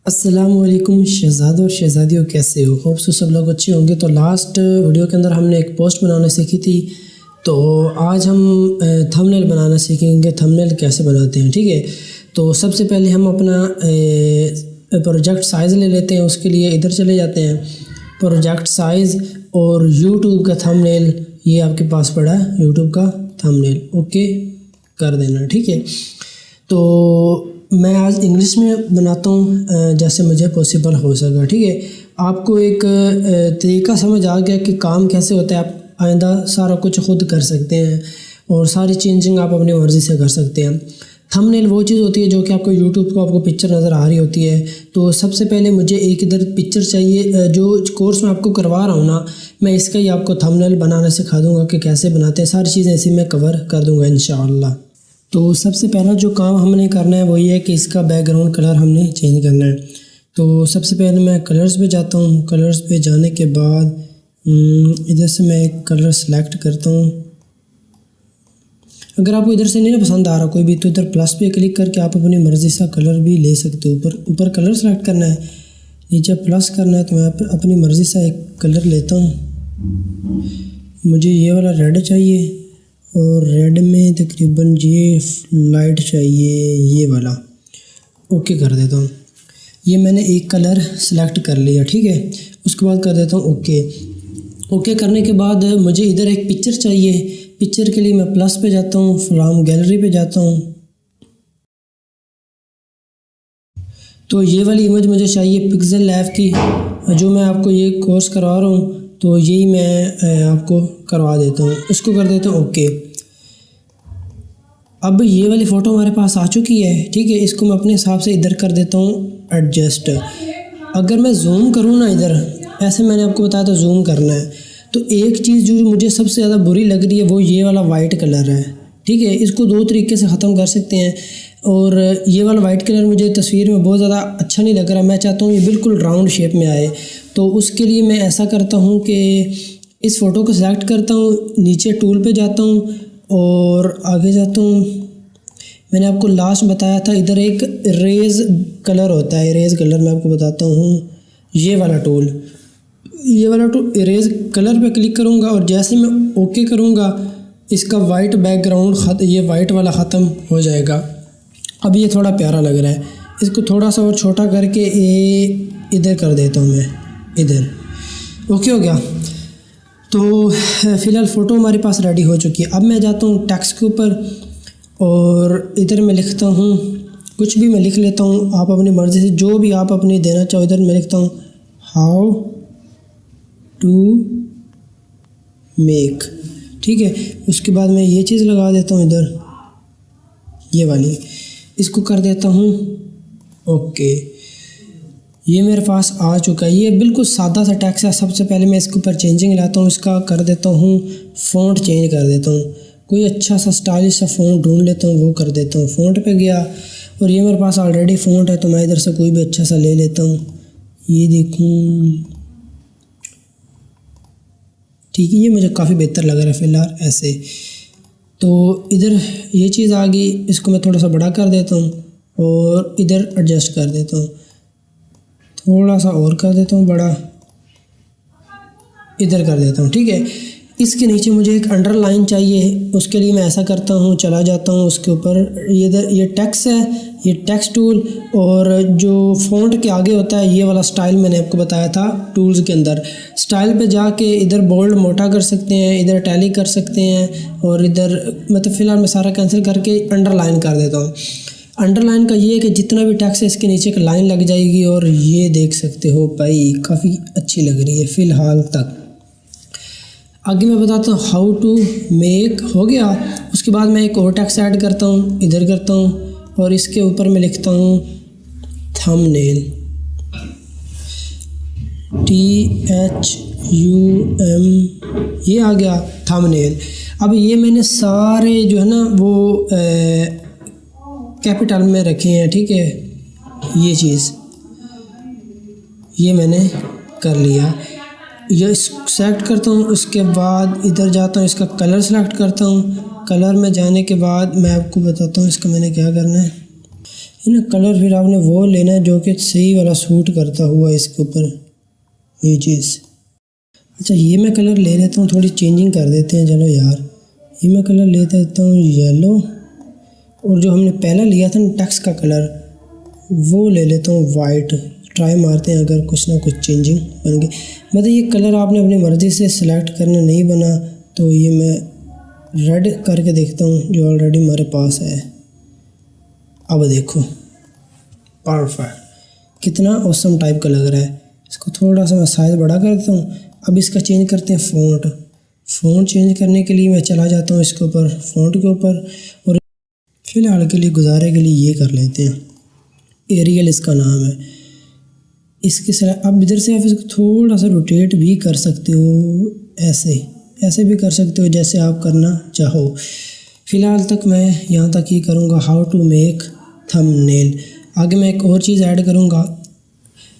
अस्सलामुअलैकुम शहज़ाद और शहज़ादियों, कैसे हो? होप सो सब लोग अच्छे होंगे। तो लास्ट वीडियो के अंदर हमने एक पोस्ट बनाना सीखी थी, तो आज हम थंबनेल बनाना सीखेंगे। थंबनेल कैसे बनाते हैं, ठीक है। तो सबसे पहले हम अपना प्रोजेक्ट साइज़ ले लेते हैं। उसके लिए इधर चले जाते हैं, प्रोजेक्ट साइज़ और यूट्यूब का थंबनेल, ये आपके पास पड़ा है यूट्यूब का थंबनेल, ओके कर देना, ठीक है। तो मैं आज इंग्लिश में बनाता हूँ जैसे मुझे पॉसिबल हो सका, ठीक है। आपको एक तरीका समझ आ गया कि काम कैसे होता है। आप आइंदा सारा कुछ खुद कर सकते हैं और सारी चेंजिंग आप अपनी मर्ज़ी से कर सकते हैं। थंबनेल वो चीज़ होती है जो कि आपको यूट्यूब को आपको पिक्चर नज़र आ रही होती है। तो सबसे पहले मुझे एक इधर पिक्चर चाहिए। जो कोर्स मैं आपको करवा रहा हूँ ना, मैं इसका ही आपको थंबनेल बनाना सिखा दूँगा कि कैसे बनाते हैं। सारी चीज़ें इसी में कवर कर दूँगा इंशाअल्लाह। तो सबसे पहला जो काम हमने करना है वो ये है कि इसका बैकग्राउंड कलर हमने चेंज करना है। तो सबसे पहले मैं कलर्स पे जाता हूँ। कलर्स पे जाने के बाद इधर से मैं एक कलर सेलेक्ट करता हूँ। अगर आपको इधर से नहीं ना पसंद आ रहा कोई भी, तो इधर प्लस पे क्लिक करके आप अपनी मर्ज़ी सा कलर भी ले सकते हो। ऊपर कलर सेलेक्ट करना है, नीचे प्लस करना है। तो मैं अपनी मर्ज़ी सा एक कलर लेता हूँ। मुझे ये वाला रेड चाहिए और रेड में तकरीबन ये लाइट चाहिए, ये वाला, ओके कर देता हूँ। ये मैंने एक कलर सेलेक्ट कर लिया, ठीक है। उसके बाद कर देता हूँ ओके करने के बाद मुझे इधर एक पिक्चर चाहिए। पिक्चर के लिए मैं प्लस पे जाता हूँ, फ्रॉम गैलरी पे जाता हूँ। तो ये वाली इमेज मुझे चाहिए पिक्सेल लैब की, जो मैं आपको ये कोर्स करवा रहा हूँ, तो यही मैं आपको करवा देता हूँ। इसको कर देता हूँ ओके। अब ये वाली फ़ोटो हमारे पास आ चुकी है, ठीक है। इसको मैं अपने हिसाब से इधर कर देता हूँ एडजस्ट। अगर मैं जूम करूँ ना, इधर ऐसे मैंने आपको बताया था जूम करना है, तो एक चीज़ जो मुझे सबसे ज़्यादा बुरी लग रही है वो ये वाला वाइट कलर है, ठीक है। इसको दो तरीके से ख़त्म कर सकते हैं। और ये वाला वाइट कलर मुझे तस्वीर में बहुत ज़्यादा अच्छा नहीं लग रहा। मैं चाहता हूँ ये बिल्कुल राउंड शेप में आए। तो उसके लिए मैं ऐसा करता हूँ कि इस फ़ोटो को सिलेक्ट करता हूँ, नीचे टूल पे जाता हूँ और आगे जाता हूँ। मैंने आपको लास्ट बताया था इधर एक इरेज कलर होता है। इरेज कलर मैं आपको बताता हूँ, ये वाला टूल इरेज कलर पे क्लिक करूँगा और जैसे मैं ओके करूँगा इसका वाइट बैकग्राउंड ये वाइट वाला ख़त्म हो जाएगा। अब ये थोड़ा प्यारा लग रहा है। इसको थोड़ा सा और छोटा करके इधर कर देता हूँ मैं, इधर ओके हो गया। तो फ़िलहाल फ़ोटो हमारे पास रेडी हो चुकी है। अब मैं जाता हूँ टेक्स्ट के ऊपर और इधर मैं लिखता हूँ, कुछ भी मैं लिख लेता हूँ। आप अपनी मर्ज़ी से जो भी आप अपनी देना चाहो, इधर मैं लिखता हूँ हाउ टू मेक, ठीक है। उसके बाद मैं ये चीज़ लगा देता हूँ इधर, ये वाली, इसको कर देता हूँ ओके। ये मेरे पास आ चुका है। ये बिल्कुल सादा सा टेक्स्ट है। सबसे पहले मैं इसके ऊपर चेंजिंग लाता हूँ, इसका कर देता हूँ फ़ॉन्ट चेंज कर देता हूँ। कोई अच्छा सा स्टाइलिश सा फ़ॉन्ट ढूंढ लेता हूँ, वो कर देता हूँ। फ़ॉन्ट पे गया और ये मेरे पास ऑलरेडी फ़ॉन्ट है, तो मैं इधर से कोई भी अच्छा सा ले लेता हूँ। ये देखूँ, ठीक है, ये मुझे काफ़ी बेहतर लग रहा है फ़िलहाल ऐसे। तो इधर ये चीज़ आ गई, इसको मैं थोड़ा सा बड़ा कर देता हूँ और इधर एडजस्ट कर देता हूँ। थोड़ा सा और कर देता हूँ बड़ा, इधर कर देता हूँ, ठीक है। इसके नीचे मुझे एक अंडरलाइन चाहिए। उसके लिए मैं ऐसा करता हूँ, चला जाता हूँ उसके ऊपर, ये टेक्स्ट है, ये टेक्स्ट टूल, और जो फ़ॉन्ट के आगे होता है ये वाला स्टाइल मैंने आपको बताया था टूल्स के अंदर। स्टाइल पे जाके इधर बोल्ड मोटा कर सकते हैं, इधर टैली कर सकते हैं, और इधर मतलब फ़िलहाल मैं सारा कैंसिल करके अंडरलाइन कर देता हूँ। अंडरलाइन का ये है कि जितना भी टेक्स्ट है इसके नीचे एक लाइन लग जाएगी, और ये देख सकते हो भाई काफ़ी अच्छी लग रही है फ़िलहाल तक। आगे मैं बताता हूँ हाउ टू मेक, हो गया। उसके बाद मैं एक और टेक्स्ट ऐड करता हूँ, इधर करता हूँ और इसके ऊपर मैं लिखता हूँ थंबनेल, THUM, ये आ गया थंबनेल। अब ये मैंने सारे जो है ना वो कैपिटल में रखे हैं, ठीक है। ये चीज़ ये मैंने कर लिया। ये सेलेक्ट करता हूँ, उसके बाद इधर जाता हूँ, इसका कलर सेलेक्ट करता हूँ। कलर में जाने के बाद मैं आपको बताता हूँ इसका मैंने क्या करना है। है ना। कलर फिर आपने वो लेना है जो कि सही वाला सूट करता हुआ इसके ऊपर, ये चीज़। अच्छा ये मैं कलर ले लेता हूँ, थोड़ी चेंजिंग कर देते हैं। चलो यार ये मैं कलर ले देता हूँ येलो, और जो हमने पहला लिया था ना टेक्स्ट का कलर वो ले लेता हूँ वाइट। ट्राई मारते हैं अगर कुछ ना कुछ चेंजिंग बन गई। मतलब ये कलर आपने अपनी मर्ज़ी से सिलेक्ट करना, नहीं बना तो ये मैं रेड करके देखता हूँ जो ऑलरेडी हमारे पास है। अब देखो परफेक्ट, कितना ऑसम टाइप का लग रहा है। इसको थोड़ा सा मैं साइज़ बड़ा कर देता हूँ। अब इसका चेंज करते हैं फ़ॉन्ट। फ़ॉन्ट चेंज करने के लिए मैं चला जाता हूँ इसके ऊपर, फ़ॉन्ट के ऊपर, और फ़िलहाल के लिए गुजारे के लिए ये कर लेते हैं, एरियल इसका नाम है। इसके साथ अब इधर से आप इसको थोड़ा सा रोटेट भी कर सकते हो, ऐसे भी कर सकते हो जैसे आप करना चाहो। फ़िलहाल तक मैं यहाँ तक ही करूँगा, हाउ टू मेक थंबनेल। आगे मैं एक और चीज़ ऐड करूँगा।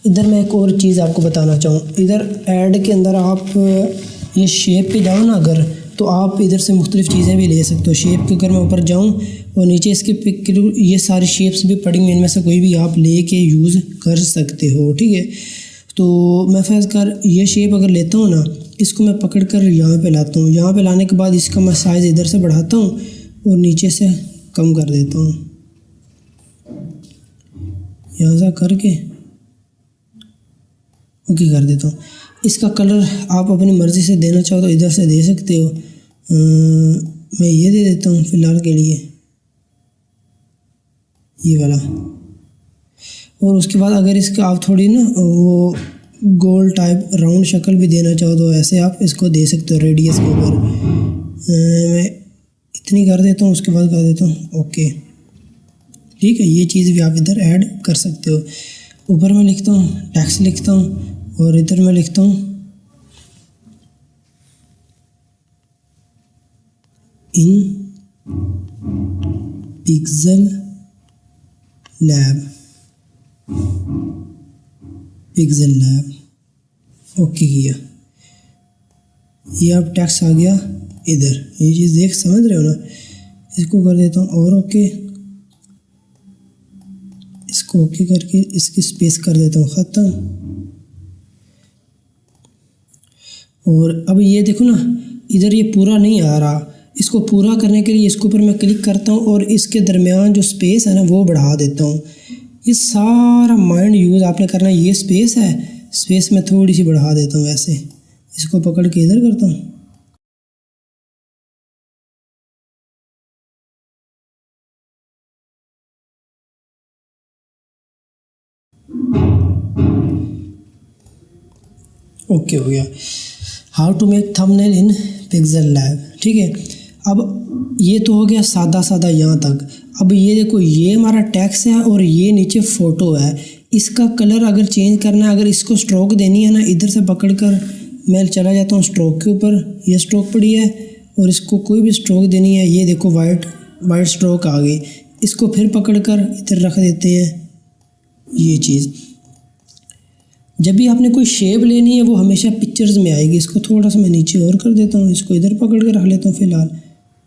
इधर मैं एक और चीज़ आपको बताना चाहूँ, इधर ऐड के अंदर आप ये शेप पे जाओ ना अगर, तो आप इधर से मुख्तलिफ़ चीज़ें भी ले सकते हो। शेप के अगर मैं ऊपर जाऊँ और नीचे इसके पिक, ये सारी शेप्स भी पड़ी हुई, इनमें से कोई भी आप ले के यूज़ कर सकते हो, ठीक है। तो मैं फर्ज कर ये शेप अगर लेता हूँ ना, इसको मैं पकड़ कर यहाँ पे लाता हूँ। यहाँ पे लाने के बाद इसका मैं साइज़ इधर से बढ़ाता हूँ और नीचे से कम कर देता हूँ, यहाँ से करके ओके कर देता हूँ। इसका कलर आप अपनी मर्ज़ी से देना चाहो तो इधर से दे सकते हो। मैं ये दे देता हूँ फ़िलहाल के लिए, ये वाला। और उसके बाद अगर इसका आप थोड़ी ना वो गोल टाइप राउंड शक्ल भी देना चाहो तो ऐसे आप इसको दे सकते हो रेडियस के ऊपर। मैं इतनी कर देता हूँ, उसके बाद कर देता हूँ ओके, ठीक है। ये चीज़ भी आप इधर ऐड कर सकते हो। ऊपर मैं लिखता हूँ टेक्स्ट लिखता हूँ, और इधर मैं लिखता हूँ इन पिक्सेल लैब, ओके किया। ये अब टेक्स्ट आ गया इधर, ये चीज़ देख समझ रहे हो ना। इसको कर देता हूँ और ओके, इसको ओके करके इसकी स्पेस कर देता हूँ ख़त्म। और अब ये देखो ना इधर ये पूरा नहीं आ रहा, इसको पूरा करने के लिए इसके ऊपर मैं क्लिक करता हूँ और इसके दरमियान जो स्पेस है ना वो बढ़ा देता हूँ। ये सारा माइंड यूज़ आपने करना है। ये स्पेस है, स्पेस में थोड़ी सी बढ़ा देता हूँ ऐसे, इसको पकड़ के इधर करता हूँ। ओके हो गया। How to make thumbnail in Pixel Lab, ठीक है। अब ये तो हो गया सादा सादा यहाँ तक। अब ये देखो ये हमारा टेक्स्ट है और ये नीचे फ़ोटो है। इसका कलर अगर चेंज करना है, अगर इसको स्ट्रोक देनी है ना, इधर से पकड़कर मैं चला जाता हूँ स्ट्रोक के ऊपर, ये स्ट्रोक पड़ी है, और इसको कोई भी स्ट्रोक देनी है, ये देखो वाइट स्ट्रोक आ गई। इसको फिर पकड़कर इधर रख देते हैं। ये चीज़ जब भी आपने कोई शेप लेनी है वो हमेशा पिक्चर्स में आएगी। इसको थोड़ा सा मैं नीचे और कर देता हूँ, इसको इधर पकड़ कर रख लेता हूँ। फ़िलहाल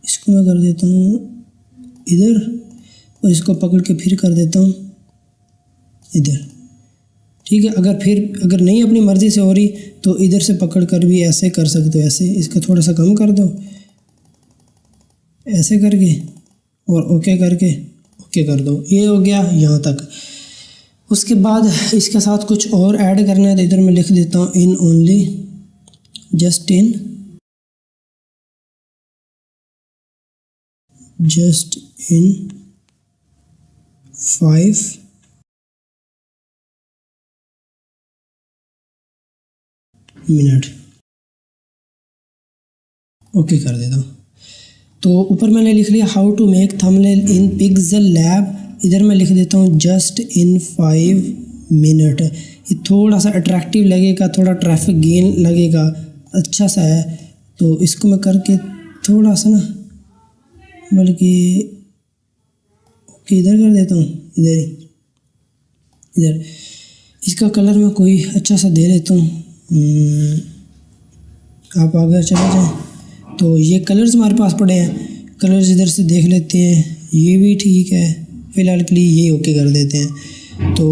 इसको मैं कर देता हूँ इधर, और इसको पकड़ के फिर कर देता हूँ इधर, ठीक है। अगर नहीं अपनी मर्ज़ी से हो रही तो इधर से पकड़ कर भी ऐसे कर सकते हो, ऐसे इसका थोड़ा सा कम कर दो, ऐसे करके, और ओके करके ओके कर दो। ये हो गया यहाँ तक। उसके बाद इसके साथ कुछ और ऐड करना है तो इधर मैं लिख देता हूँ in only, just in 5 minute, okay कर देता हूँ। तो ऊपर मैंने लिख लिया how to make thumbnail in Pixel Lab, इधर मैं लिख देता हूँ जस्ट इन 5 मिनट। ये थोड़ा सा अट्रैक्टिव लगेगा, थोड़ा ट्रैफिक गेन लगेगा, अच्छा सा है। तो इसको मैं करके थोड़ा सा ना, बल्कि ओके इधर कर देता हूँ, इधर इसका कलर मैं कोई अच्छा सा दे लेता हूँ। आप आगे चले जाएँ तो ये कलर्स हमारे पास पड़े हैं, कलर्स इधर से देख लेते हैं। ये भी ठीक है, फ़िलहाल के लिए ये ओके कर देते हैं। तो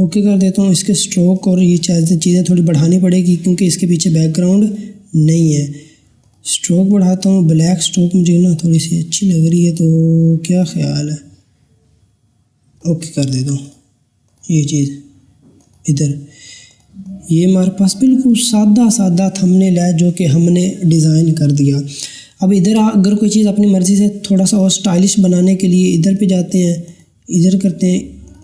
ओके कर देता हूँ। इसके स्ट्रोक और ये चीज़ें थोड़ी बढ़ानी पड़ेगी क्योंकि इसके पीछे बैकग्राउंड नहीं है। स्ट्रोक बढ़ाता हूँ। ब्लैक स्ट्रोक मुझे ना थोड़ी सी अच्छी लग रही है, तो क्या ख्याल है, ओके कर देता हूँ। ये चीज़ इधर, ये हमारे पास बिल्कुल सादा सादा थंबनेल है जो कि हमने डिज़ाइन कर दिया। अब इधर अगर कोई चीज़ अपनी मर्ज़ी से थोड़ा सा और स्टाइलिश बनाने के लिए इधर पे जाते हैं, इधर करते हैं,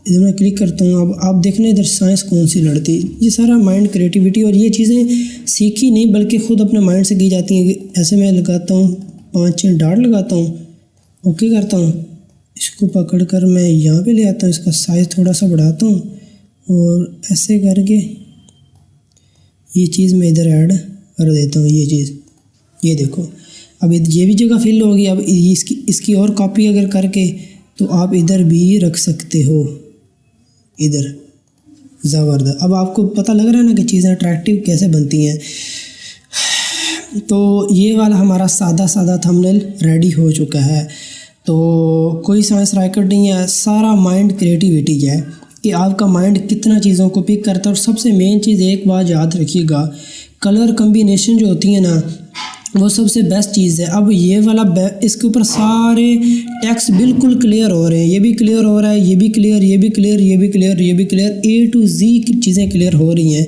इधर मैं क्लिक करता हूँ। अब आप देखना इधर साइंस कौन सी लड़ती, ये सारा माइंड क्रिएटिविटी, और ये चीज़ें सीखी नहीं बल्कि ख़ुद अपने माइंड से की जाती हैं। ऐसे मैं लगाता हूँ, 5-6 डार्ट लगाता हूँ, ओके करता हूँ। इसको पकड़ कर मैं यहाँ पे ले आता हूँ, इसका साइज़ थोड़ा सा बढ़ाता हूँ और ऐसे करके ये चीज़ मैं इधर ऐड कर देता हूँ। ये चीज़, ये देखो, अब ये भी जगह फिल होगी। अब इसकी और कॉपी अगर करके तो आप इधर भी रख सकते हो, इधर ज़बरदस्त। अब आपको पता लग रहा है ना कि चीज़ें अट्रैक्टिव कैसे बनती हैं। तो ये वाला हमारा सादा सादा थंबनेल रेडी हो चुका है। तो कोई साइंस रॉकेट नहीं है, सारा माइंड क्रिएटिविटी है कि आपका माइंड कितना चीज़ों को पिक करता है। और सबसे मेन चीज़ एक बात याद रखिएगा, कलर कम्बिनेशन जो होती है ना, वो सबसे बेस्ट चीज़ है। अब ये वाला इसके ऊपर सारे टेक्स्ट बिल्कुल क्लियर हो रहे हैं, ये भी क्लियर हो रहा है, ये भी क्लियर, ये भी क्लियर, ये भी क्लियर, ये भी क्लियर, A to Z की चीज़ें क्लियर हो रही हैं।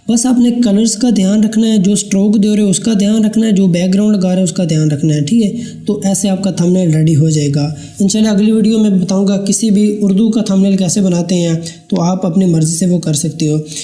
बस आपने कलर्स का ध्यान रखना है, जो स्ट्रोक दे रहे हो उसका ध्यान रखना है, जो बैकग्राउंड लगा रहे हो उसका ध्यान रखना है, ठीक है। तो ऐसे आपका थंबनेल रेडी हो जाएगा। इंशाल्लाह अगली वीडियो में बताऊंगा किसी भी उर्दू का थंबनेल कैसे बनाते हैं, तो आप अपनी मर्ज़ी से वो कर सकते हो।